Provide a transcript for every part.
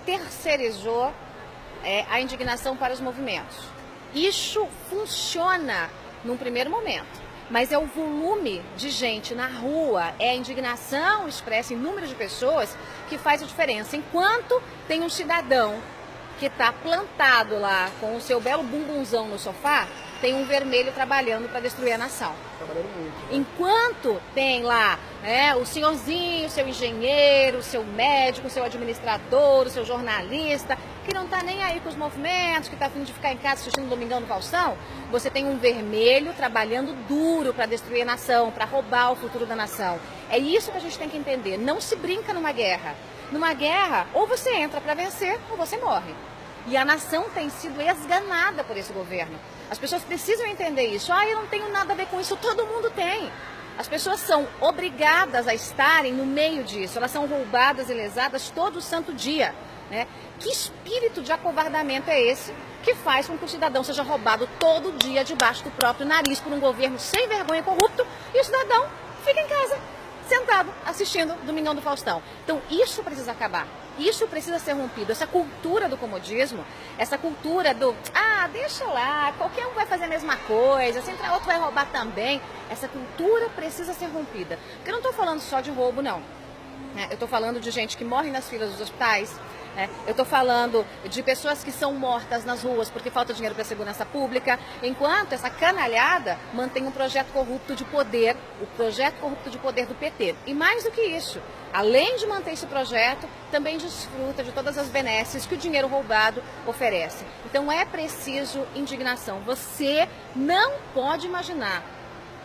Terceirizou a indignação para os movimentos. Isso funciona num primeiro momento, mas é o volume de gente na rua, é a indignação expressa em número de pessoas que faz a diferença. Enquanto tem um cidadão que está plantado lá com o seu belo bumbunzão no sofá, tem um vermelho trabalhando para destruir a nação. Trabalhando muito. Né? Enquanto tem lá o senhorzinho, o seu engenheiro, o seu médico, o seu administrador, o seu jornalista, que não está nem aí com os movimentos, que está a fim de ficar em casa assistindo Domingão no Faustão, você tem um vermelho trabalhando duro para destruir a nação, para roubar o futuro da nação. É isso que a gente tem que entender. Não se brinca numa guerra. Numa guerra, ou você entra para vencer, ou você morre. E a nação tem sido esganada por esse governo. As pessoas precisam entender isso. Eu não tenho nada a ver com isso. Todo mundo tem. As pessoas são obrigadas a estarem no meio disso. Elas são roubadas e lesadas todo santo dia. Né? Que espírito de acovardamento é esse que faz com que o cidadão seja roubado todo dia debaixo do próprio nariz por um governo sem vergonha e corrupto e o cidadão fica em casa, sentado, assistindo Domingão do Faustão. Então isso precisa acabar. Isso precisa ser rompido. Essa cultura do comodismo, essa cultura do deixa lá, qualquer um vai fazer a mesma coisa, se entrar outro vai roubar também. Essa cultura precisa ser rompida. Porque eu não estou falando só de roubo, não. Eu estou falando de gente que morre nas filas dos hospitais. Eu estou falando de pessoas que são mortas nas ruas porque falta dinheiro para a segurança pública, enquanto essa canalhada mantém um projeto corrupto de poder, o projeto corrupto de poder do PT. E mais do que isso, além de manter esse projeto, também desfruta de todas as benesses que o dinheiro roubado oferece. Então é preciso indignação. Você não pode imaginar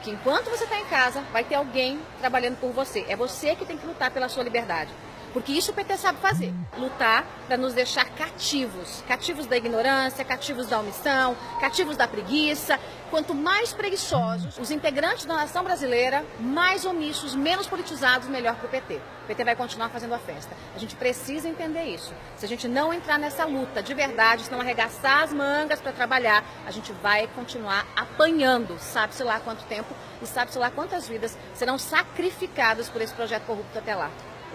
que enquanto você está em casa, vai ter alguém trabalhando por você. É você que tem que lutar pela sua liberdade. Porque isso o PT sabe fazer, lutar para nos deixar cativos, cativos da ignorância, cativos da omissão, cativos da preguiça. Quanto mais preguiçosos os integrantes da nação brasileira, mais omissos, menos politizados, melhor para o PT. O PT vai continuar fazendo a festa. A gente precisa entender isso. Se a gente não entrar nessa luta de verdade, se não arregaçar as mangas para trabalhar, a gente vai continuar apanhando, sabe-se lá quanto tempo e sabe-se lá quantas vidas serão sacrificadas por esse projeto corrupto até lá.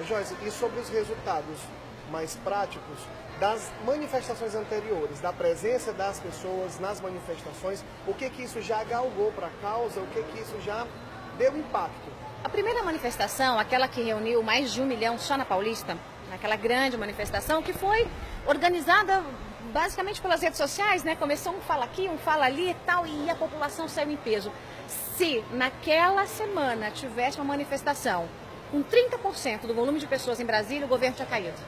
Joyce, e sobre os resultados mais práticos das manifestações anteriores, da presença das pessoas nas manifestações, o que isso já galgou para a causa, o que isso já deu impacto? A primeira manifestação, aquela que reuniu mais de 1 milhão só na Paulista, aquela grande manifestação que foi organizada basicamente pelas redes sociais, né? Começou um fala aqui, um fala ali e tal, e a população saiu em peso. Se naquela semana tivesse uma manifestação com 30% do volume de pessoas em Brasília, o governo tinha caído.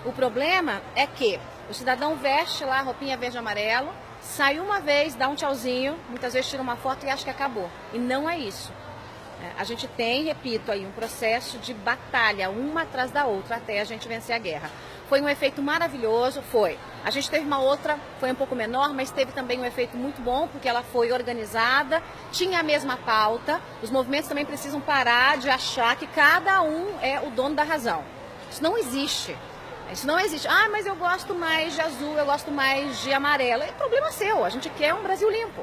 O problema é que o cidadão veste lá a roupinha verde e amarelo, sai uma vez, dá um tchauzinho, muitas vezes tira uma foto e acha que acabou. E não é isso. A gente tem, repito, aí um processo de batalha, uma atrás da outra, até a gente vencer a guerra. Foi um efeito maravilhoso, foi. A gente teve uma outra, foi um pouco menor, mas teve também um efeito muito bom, porque ela foi organizada, tinha a mesma pauta. Os movimentos também precisam parar de achar que cada um é o dono da razão. Isso não existe. Isso não existe. Mas eu gosto mais de azul, eu gosto mais de amarelo. É problema seu, a gente quer um Brasil limpo.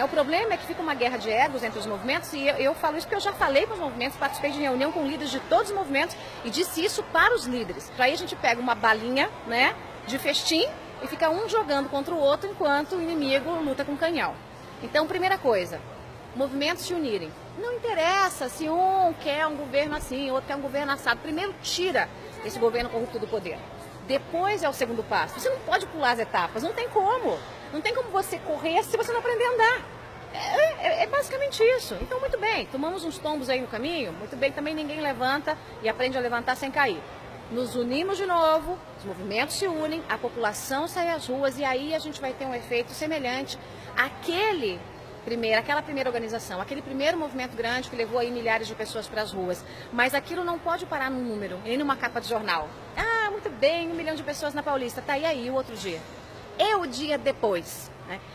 O problema é que fica uma guerra de egos entre os movimentos e eu falo isso porque eu já falei com os movimentos, participei de reunião com líderes de todos os movimentos e disse isso para os líderes. Para aí a gente pega uma balinha, de festim e fica um jogando contra o outro enquanto o inimigo luta com canhão. Então, primeira coisa, movimentos se unirem. Não interessa se um quer um governo assim, outro quer um governo assado. Primeiro tira esse governo corrupto do poder. Depois é o segundo passo. Você não pode pular as etapas, não tem como. Não tem como você correr se você não aprender a andar. É basicamente isso. Então, muito bem, tomamos uns tombos aí no caminho, muito bem, também ninguém levanta e aprende a levantar sem cair. Nos unimos de novo, os movimentos se unem, a população sai às ruas e aí a gente vai ter um efeito semelhante àquela primeira organização, aquele primeiro movimento grande que levou aí milhares de pessoas para as ruas. Mas aquilo não pode parar num número, nem numa capa de jornal. Muito bem, 1 milhão de pessoas na Paulista, tá, e aí o outro dia? É o dia depois.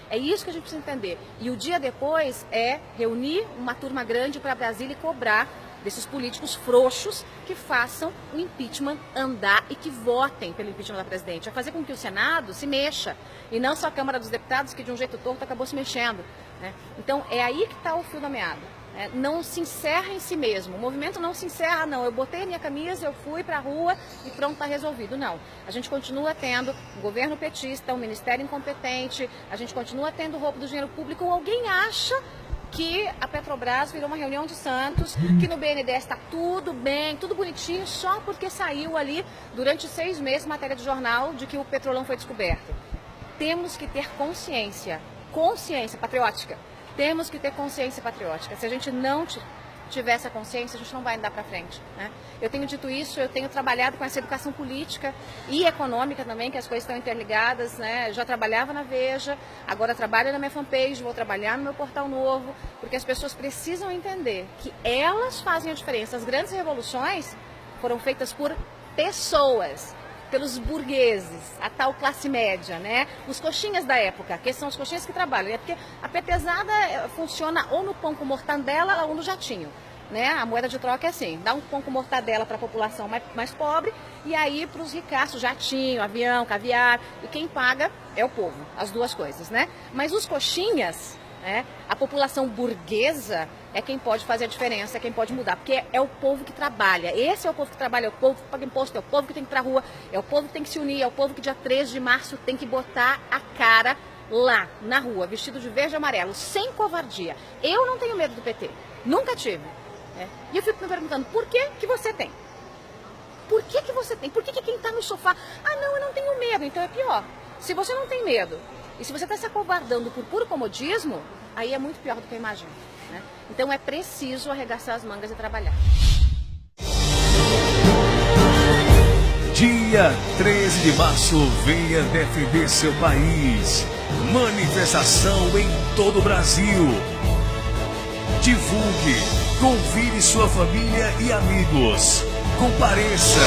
É isso que a gente precisa entender. E o dia depois é reunir uma turma grande para Brasília e cobrar desses políticos frouxos que façam o impeachment andar e que votem pelo impeachment da presidente. É fazer com que o Senado se mexa e não só a Câmara dos Deputados que de um jeito torto acabou se mexendo. Então é aí que está o fio da meada. não se encerra em si mesmo. O movimento não se encerra, não. Eu botei a minha camisa, eu fui para a rua e pronto, está resolvido. Não. A gente continua tendo um governo petista, um ministério incompetente, a gente continua tendo roubo do dinheiro público. Ou alguém acha que a Petrobras virou uma reunião de santos, que no BNDES está tudo bem, tudo bonitinho, só porque saiu ali durante 6 meses matéria de jornal de que o petrolão foi descoberto. Temos que ter consciência patriótica. Temos que ter consciência patriótica. Se a gente não tiver essa consciência, a gente não vai andar para frente, né? Eu tenho dito isso, eu tenho trabalhado com essa educação política e econômica também, que as coisas estão interligadas, né? Eu já trabalhava na Veja, agora trabalho na minha fanpage, vou trabalhar no meu portal novo, porque as pessoas precisam entender que elas fazem a diferença. As grandes revoluções foram feitas por pessoas, pelos burgueses, a tal classe média, né? Os coxinhas da época, que são os coxinhas que trabalham, porque a petezada funciona ou no pão com mortadela ou no jatinho, né? A moeda de troca é assim, dá um pão com mortadela para a população mais pobre e aí para os ricaços, jatinho, avião, caviar, e quem paga é o povo, as duas coisas, né? Mas os coxinhas, a população burguesa é quem pode fazer a diferença, é quem pode mudar, porque é o povo que trabalha. Esse é o povo que trabalha, é o povo que paga imposto, é o povo que tem que ir pra rua, é o povo que tem que se unir, é o povo que dia 13 de março tem que botar a cara lá, na rua, vestido de verde e amarelo, sem covardia. Eu não tenho medo do PT, nunca tive. E eu fico me perguntando, por que que você tem? Por que que você tem? Por que que quem tá no sofá, não, eu não tenho medo, então é pior. Se você não tem medo, e se você está se acovardando por puro comodismo, aí é muito pior do que eu imagino, né? Então é preciso arregaçar as mangas e trabalhar. Dia 13 de março, venha defender seu país. Manifestação em todo o Brasil. Divulgue, convide sua família e amigos. Compareça.